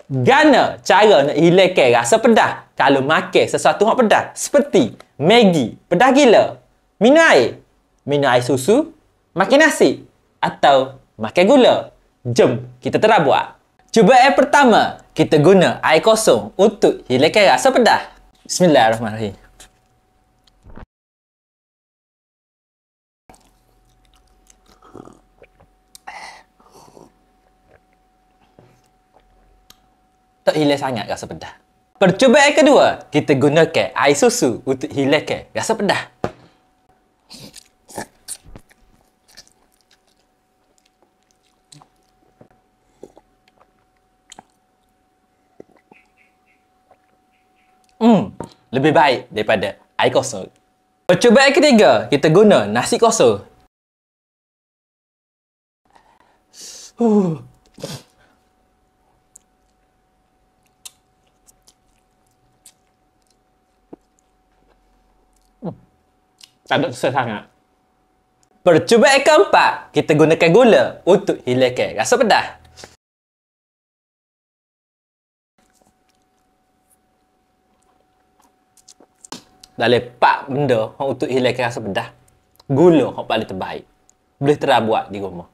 Gana cara nak hilangkan rasa pedas kalau makan sesuatu yang pedas seperti Maggi, pedas gila, minum air susu, makan nasi atau makan gula. Jom kita terbuat. Cubaan pertama, kita guna air kosong untuk hilangkan rasa pedas. Bismillahirrahmanirrahim. Tak hilang sangat rasa pedas. Percubaan kedua, kita gunakan air susu untuk hilangkan rasa pedas. Lebih baik daripada air kosong. Percubaan ketiga, kita guna nasi kosong. Tak ada susah sangat. Percubaan keempat, kita gunakan gula untuk hilangkan rasa pedas. Dalam 4 benda untuk hilangkan rasa pedas, gula yang paling terbaik. Boleh terbuat di rumah.